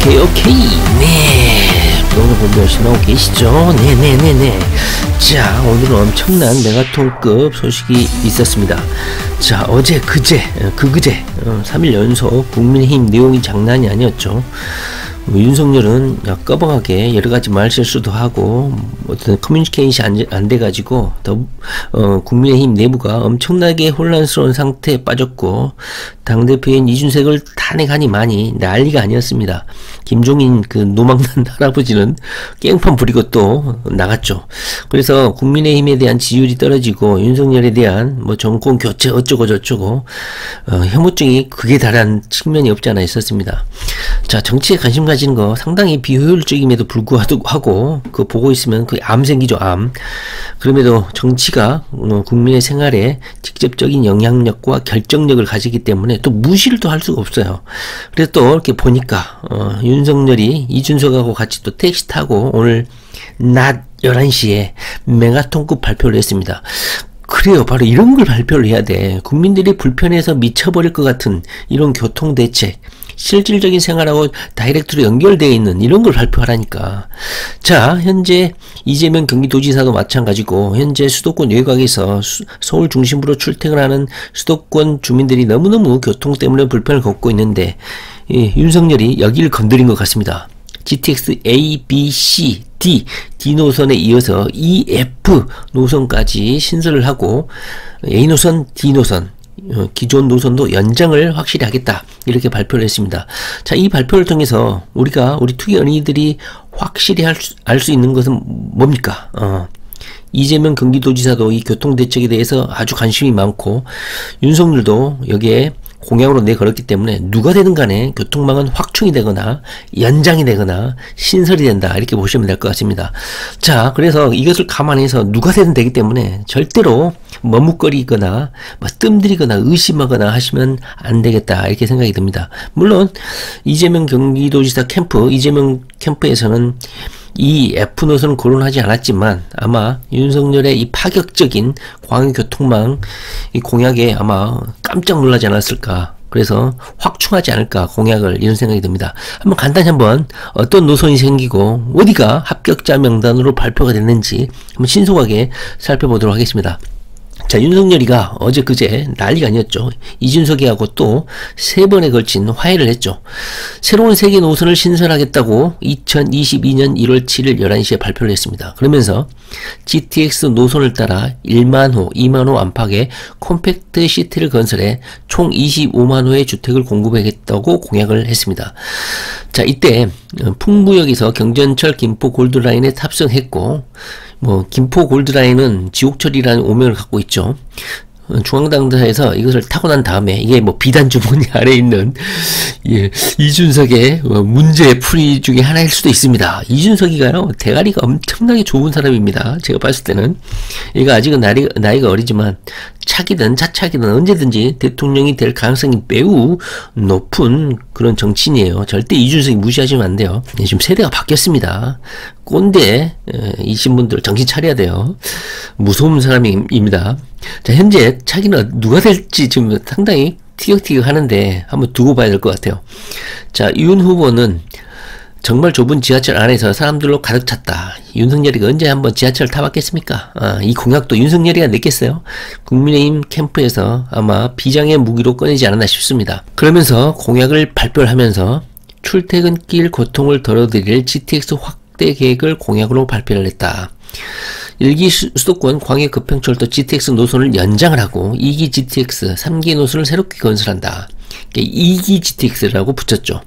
오케이. 네. 부동산 공부 열심히 하고 계시죠? 네네네네. 자, 오늘은 엄청난 메가톤급 소식이 있었습니다. 자, 어제, 그제, 3일 연속 국민의힘 내용이 장난이 아니었죠. 윤석열은 꺼벙하게 여러가지 말실수도 하고 어떤 커뮤니케이션이 안 돼가지고 국민의힘 내부가 엄청나게 혼란스러운 상태에 빠졌고 당대표인 이준석을 탄핵하니 많이 난리가 아니었습니다. 김종인 그 노망난 할아버지는 깽판 부리고 또 나갔죠. 그래서 국민의힘에 대한 지지율이 떨어지고 윤석열에 대한 뭐 정권 교체 어쩌고 저쩌고 혐오증이 극에 달한 측면이 없지 않아 있었습니다. 자, 정치에 관심 가지는 거 상당히 비효율적임에도 불구하고 그거 보고 있으면 그 암 생기죠, 암. 그럼에도 정치가 국민의 생활에 직접적인 영향력과 결정력을 가지기 때문에 또 무시를 또 할 수가 없어요. 그래서 또 이렇게 보니까 윤석열이 이준석하고 같이 또 택시 타고 오늘 낮 11시에 메가톤급 발표를 했습니다. 그래요. 바로 이런 걸 발표를 해야 돼. 국민들이 불편해서 미쳐버릴 것 같은 이런 교통대책, 실질적인 생활하고 다이렉트로 연결되어 있는 이런 걸 발표하라니까. 자, 현재 이재명 경기도지사도 마찬가지고 현재 수도권 외곽에서 서울 중심부로 출퇴근하는 수도권 주민들이 너무너무 교통 때문에 불편을 겪고 있는데 윤석열이 여기를 건드린 것 같습니다. GTX A, B, C, D 노선에 이어서 E, F 노선까지 신설을 하고 A 노선, D 노선 기존 노선도 연장을 확실히 하겠다 이렇게 발표를 했습니다. 자, 이 발표를 통해서 우리 투기 어린이들이 확실히 알 수 있는 것은 뭡니까? 이재명 경기도지사도 이 교통대책에 대해서 아주 관심이 많고 윤석열도 여기에 공약으로 내걸었기 때문에 누가 되든 간에 교통망은 확충이 되거나 연장이 되거나 신설이 된다 이렇게 보시면 될 것 같습니다. 자, 그래서 이것을 감안해서 누가 되든 되기 때문에 절대로 머뭇거리거나 뜸들이거나 의심하거나 하시면 안 되겠다 이렇게 생각이 듭니다. 물론 이재명 경기도지사 이재명 캠프에서는 이 F 노선은 거론하지 않았지만 아마 윤석열의 이 파격적인 광역교통망 이 공약에 아마 깜짝 놀라지 않았을까. 그래서 확충하지 않을까 공약을 이런 생각이 듭니다. 간단히 어떤 노선이 생기고 어디가 합격자 명단으로 발표가 됐는지 한번 신속하게 살펴보도록 하겠습니다. 자, 윤석열이가 어제 그제 난리가 아니었죠. 이준석이하고 또 3번에 걸친 화해를 했죠. 새로운 세계 노선을 신설하겠다고 2022년 1월 7일 11시에 발표를 했습니다. 그러면서 GTX 노선을 따라 1만호, 2만호 안팎의 콤팩트 시티를 건설해 총 25만호의 주택을 공급하겠다고 공약을 했습니다. 자, 이때 풍부역에서 경전철 김포 골드라인에 탑승했고 김포 골드라인은 지옥철이라는 오명을 갖고 있죠. 중앙당사에서 이것을 타고 난 다음에 이게 비단 주머니 아래 있는 이준석의 문제 풀이 중에 하나일 수도 있습니다. 이준석이가요 대가리가 엄청나게 좋은 사람입니다. 제가 봤을 때는 얘가 아직은 나이가 어리지만 차기든 차차기든 언제든지 대통령이 될 가능성이 매우 높은 그런 정치인이에요. 절대 이준석이 무시하시면 안 돼요. 지금 세대가 바뀌었습니다. 꼰대 이신 분들 정신 차려야 돼요. 무서운 사람입니다. 자, 현재 차기는 누가 될지 지금 상당히 티격태격 하는데 한번 두고 봐야 될 것 같아요. 자, 윤 후보는 정말 좁은 지하철 안에서 사람들로 가득 찼다. 윤석열이 언제 한번 지하철을 타봤겠습니까? 이 공약도 윤석열이가 냈겠어요? 국민의힘 캠프에서 아마 비장의 무기로 꺼내지 않았나 싶습니다. 그러면서 공약을 발표를 하면서 출퇴근길 고통을 덜어드릴 GTX 확대 계획을 공약으로 발표를 했다. 1기 수도권 광역급행철도 GTX 노선을 연장을 하고 2기 GTX, 3기 노선을 새롭게 건설한다. 2기 GTX라고 붙였죠.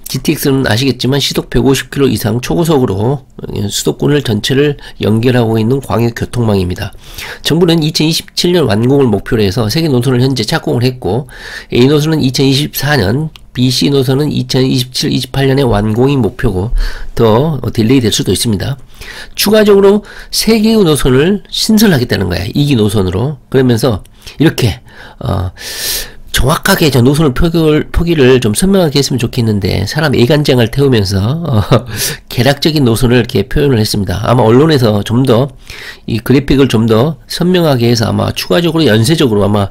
GTX는 아시겠지만 시속 150km 이상 초고속으로 수도권을 전체를 연결하고 있는 광역교통망입니다. 정부는 2027년 완공을 목표로 해서 3개 노선을 현재 착공을 했고 A 노선은 2024년, B, C 노선은 2027, 28년에 완공이 목표고 더 딜레이 될 수도 있습니다. 추가적으로 3개의 노선을 신설하겠다는 거야. 2기 노선으로. 그러면서 이렇게 정확하게 저 노선을 표기를 좀 선명하게 했으면 좋겠는데 사람 애간장을 태우면서 개략적인 노선을 이렇게 표현을 했습니다. 아마 언론에서 좀 더 이 그래픽을 좀 더 선명하게 해서 아마 추가적으로 연쇄적으로 아마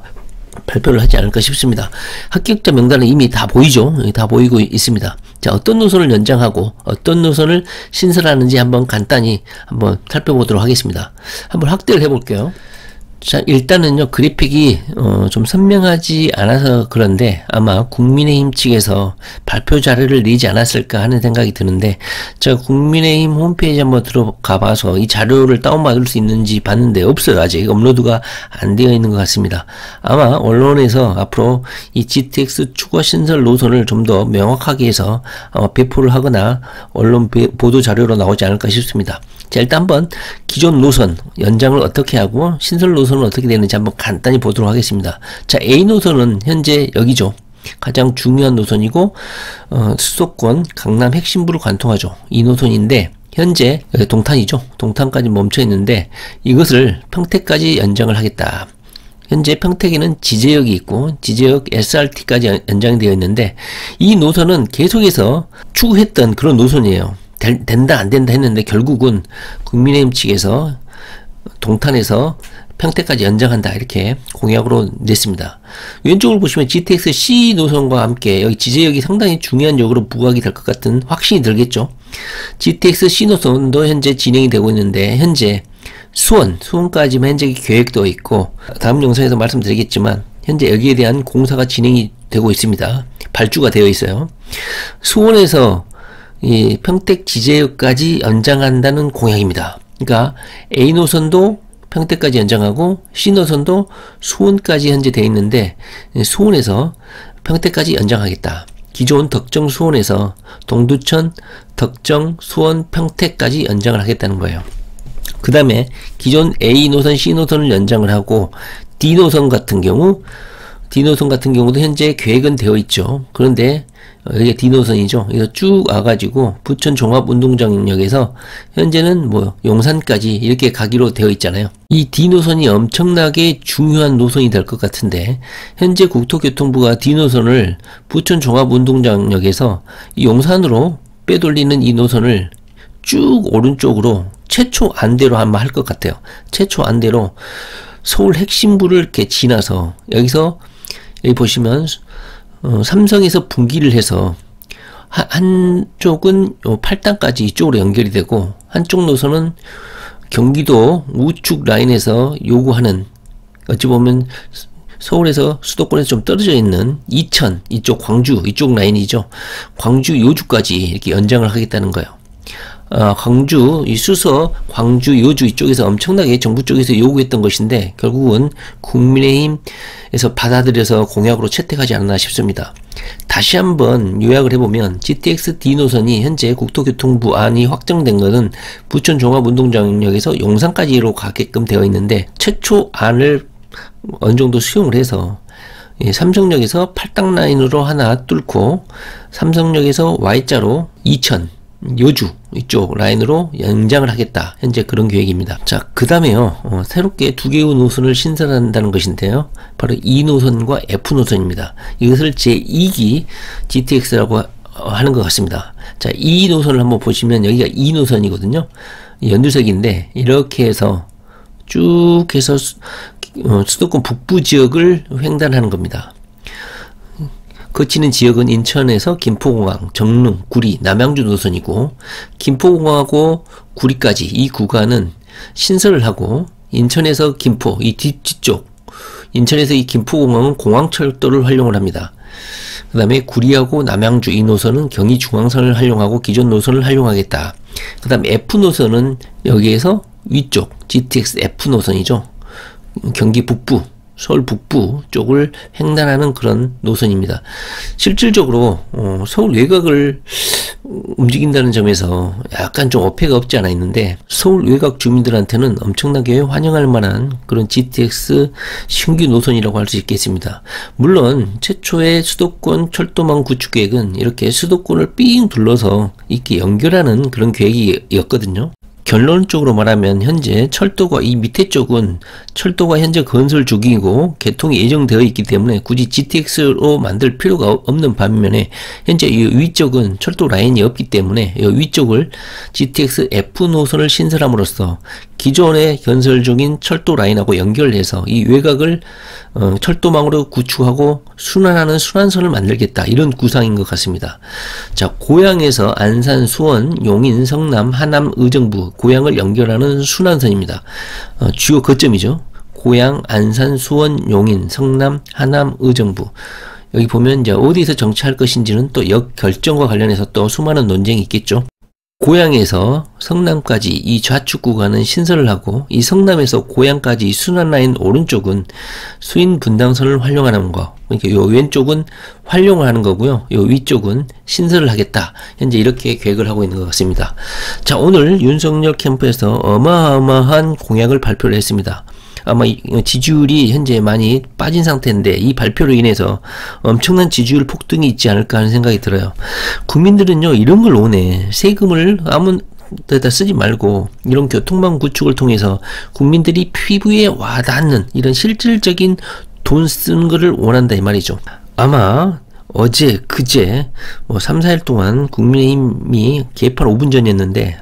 발표를 하지 않을까 싶습니다. 합격자 명단은 이미 다 보이죠? 다 보이고 있습니다. 자, 어떤 노선을 연장하고 어떤 노선을 신설하는지 한번 간단히 한번 살펴보도록 하겠습니다. 한번 확대를 해볼게요. 자, 일단은요, 그래픽이 좀 선명하지 않아서 그런데 아마 국민의힘 측에서 발표 자료를 내지 않았을까 하는 생각이 드는데, 제가 국민의힘 홈페이지 한번 들어가 봐서 이 자료를 다운받을 수 있는지 봤는데 없어요. 아직 업로드가 안 되어 있는 것 같습니다. 아마 언론에서 앞으로 이 GTX 추가 신설 노선을 좀 더 명확하게 해서 배포를 하거나 언론 보도 자료로 나오지 않을까 싶습니다. 자, 일단 한번 기존 노선 연장을 어떻게 하고 신설 노선은 어떻게 되는지 한번 간단히 보도록 하겠습니다. 자, A 노선은 현재 여기죠. 가장 중요한 노선이고 수도권 강남 핵심부를 관통하죠. 이 노선인데 현재 동탄이죠. 동탄까지 멈춰 있는데 이것을 평택까지 연장을 하겠다. 현재 평택에는 지제역이 있고 지제역 SRT까지 연장이 되어 있는데 이 노선은 계속해서 추구했던 그런 노선이에요. 된다 안 된다 했는데 결국은 국민의힘 측에서 동탄에서 평택까지 연장한다 이렇게 공약으로 냈습니다. 왼쪽을 보시면 GTX C 노선과 함께 여기 지제역이 상당히 중요한 역으로 부각이 될 것 같은 확신이 들겠죠. GTX C 노선도 현재 진행이 되고 있는데 현재 수원까지만 현재 계획되어 있고 다음 영상에서 말씀드리겠지만 현재 여기에 대한 공사가 진행이 되고 있습니다. 발주가 되어 있어요. 수원에서 이 평택 지제역까지 연장한다는 공약입니다. 그러니까 A 노선도 평택까지 연장하고 C 노선도 수원까지 현재 되어 있는데 수원에서 평택까지 연장하겠다. 기존 덕정 수원에서 동두천 덕정 수원 평택까지 연장을 하겠다는 거예요. 그 다음에 기존 A 노선 C 노선을 연장을 하고 D 노선 같은 경우도 현재 계획은 되어 있죠. 그런데 이게 D 노선이죠. 그래서 쭉 와가지고 부천 종합운동장역에서 현재는 뭐 용산까지 이렇게 가기로 되어 있잖아요. 이 D 노선이 엄청나게 중요한 노선이 될 것 같은데 현재 국토교통부가 D 노선을 부천 종합운동장역에서 용산으로 빼돌리는 이 노선을 쭉 오른쪽으로 최초 안대로 한번 할 것 같아요. 최초 안대로 서울 핵심부를 이렇게 지나서 여기서 여기 보시면 삼성에서 분기를 해서 한쪽은 8단까지 이쪽으로 연결이 되고 한쪽 노선은 경기도 우측 라인에서 요구하는 어찌 보면 서울에서 수도권에서 좀 떨어져 있는 이천 이쪽 광주 이쪽 라인이죠. 광주 요주까지 이렇게 연장을 하겠다는 거예요. 광주, 이 수서, 광주, 요주 이쪽에서 엄청나게 정부 쪽에서 요구했던 것인데 결국은 국민의힘에서 받아들여서 공약으로 채택하지 않았나 싶습니다. 다시 한번 요약을 해보면 GTX D 노선이 현재 국토교통부 안이 확정된 것은 부천 종합운동장역에서 용산까지로 가게끔 되어 있는데 최초 안을 어느 정도 수용을 해서 삼성역에서 8당 라인으로 하나 뚫고 삼성역에서 Y자로 이천 요주 이쪽 라인으로 연장을 하겠다. 현재 그런 계획입니다. 자, 그 다음에요. 새롭게 두 개의 노선을 신설한다는 것인데요. 바로 E 노선과 F 노선입니다. 이것을 제2기 GTX라고 하는 것 같습니다. 자, E 노선을 한번 보시면 여기가 E 노선이거든요. 연두색인데 이렇게 해서 쭉 해서 수도권 북부 지역을 횡단하는 겁니다. 거치는 지역은 인천에서 김포공항, 정릉, 구리, 남양주 노선이고 김포공항하고 구리까지 이 구간은 신설을 하고 인천에서 김포, 이 뒤쪽 인천에서 이 김포공항은 공항철도를 활용을 합니다. 그 다음에 구리하고 남양주 이 노선은 경의중앙선을 활용하고 기존 노선을 활용하겠다. 그 다음에 F 노선은 여기에서 위쪽 GTX F 노선이죠. 경기 북부 서울 북부 쪽을 횡단하는 그런 노선입니다. 실질적으로 서울 외곽을 움직인다는 점에서 약간 좀 어폐가 없지 않아 있는데 서울 외곽 주민들한테는 엄청나게 환영할 만한 그런 GTX 신규 노선이라고 할 수 있겠습니다. 물론 최초의 수도권 철도망 구축 계획은 이렇게 수도권을 삥 둘러서 이렇게 연결하는 그런 계획이었거든요. 결론적으로 말하면 현재 철도가 이 밑에 쪽은 철도가 현재 건설 중이고 개통이 예정되어 있기 때문에 굳이 GTX로 만들 필요가 없는 반면에 현재 이 위쪽은 철도 라인이 없기 때문에 이 위쪽을 GTX F 노선을 신설함으로써 기존에 건설 중인 철도 라인하고 연결해서 이 외곽을 철도망으로 구축하고 순환하는 순환선을 만들겠다, 이런 구상인 것 같습니다. 자, 고양에서 안산, 수원, 용인, 성남, 하남, 의정부, 고양을 연결하는 순환선입니다. 주요 거점이죠. 고양, 안산, 수원, 용인, 성남, 하남, 의정부. 여기 보면 이제 어디서 정차할 것인지는 또 역 결정과 관련해서 또 수많은 논쟁이 있겠죠. 고양에서 성남까지 이 좌측 구간은 신설을 하고, 이 성남에서 고양까지 순환라인 오른쪽은 수인 분당선을 활용하는 거, 그러니까 요 왼쪽은 활용을 하는 거고요, 요 위쪽은 신설을 하겠다, 현재 이렇게 계획을 하고 있는 것 같습니다. 자, 오늘 윤석열 캠프에서 어마어마한 공약을 발표를 했습니다. 아마 지지율이 현재 많이 빠진 상태인데 이 발표로 인해서 엄청난 지지율 폭등이 있지 않을까 하는 생각이 들어요. 국민들은요, 이런 걸 원해. 세금을 아무 데다 쓰지 말고 이런 교통망 구축을 통해서 국민들이 피부에 와닿는 이런 실질적인 돈 쓰는 거를 원한다, 이 말이죠. 아마 어제 그제 3, 4일 동안 국민의힘이 개판 5분 전이었는데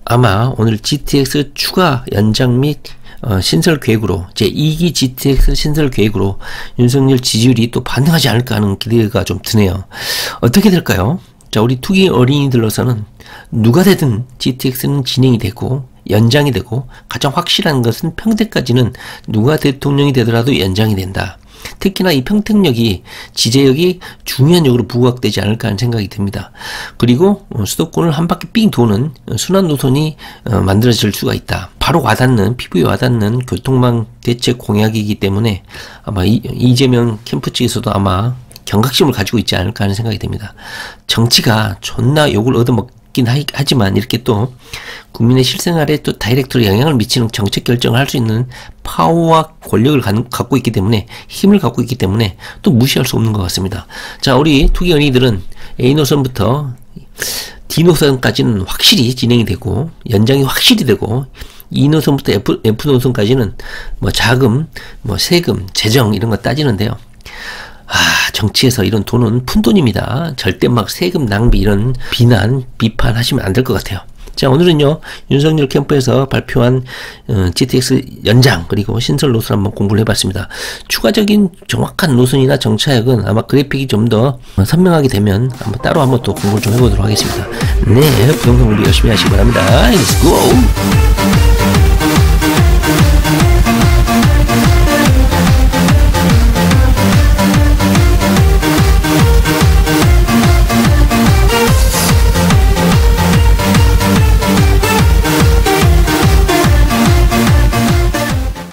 아마 오늘 GTX 추가 연장 및 신설 계획으로, 제2기 GTX 신설 계획으로 윤석열 지지율이 또 반등하지 않을까 하는 기대가 좀 드네요. 어떻게 될까요? 자, 우리 투기 어린이들로서는 누가 되든 GTX는 진행이 되고 연장이 되고, 가장 확실한 것은 평택까지는 누가 대통령이 되더라도 연장이 된다. 특히나 이 평택역이 지제역이 중요한 역으로 부각되지 않을까 하는 생각이 듭니다. 그리고 수도권을 한 바퀴 삥 도는 순환 노선이 만들어질 수가 있다. 바로 와닿는, 피부에 와닿는 교통망 대책 공약이기 때문에 아마 이재명 캠프 측에서도 아마 경각심을 가지고 있지 않을까 하는 생각이 듭니다. 정치가 존나 욕을 얻어먹긴 하지만 이렇게 또 국민의 실생활에 또 다이렉트로 영향을 미치는 정책 결정을 할 수 있는 파워와 권력을 갖고 있기 때문에, 힘을 갖고 있기 때문에 또 무시할 수 없는 것 같습니다. 자, 우리 투기 언니들은 A 노선부터 D 노선까지는 확실히 진행이 되고 연장이 확실히 되고, E 노선부터 F 노선까지는 자금, 세금, 재정 이런 거 따지는데요. 정치에서 이런 돈은 푼돈입니다. 절대 막 세금 낭비 이런 비난, 비판하시면 안 될 것 같아요. 자, 오늘은요, 윤석열 캠프에서 발표한 GTX 연장 그리고 신설 노선 한번 공부를 해봤습니다. 추가적인 정확한 노선이나 정차역은 아마 그래픽이 좀 더 선명하게 되면 따로 한번 또 공부를 좀 해보도록 하겠습니다. 네, 부동산 공부 열심히 하시기 바랍니다. Let's go!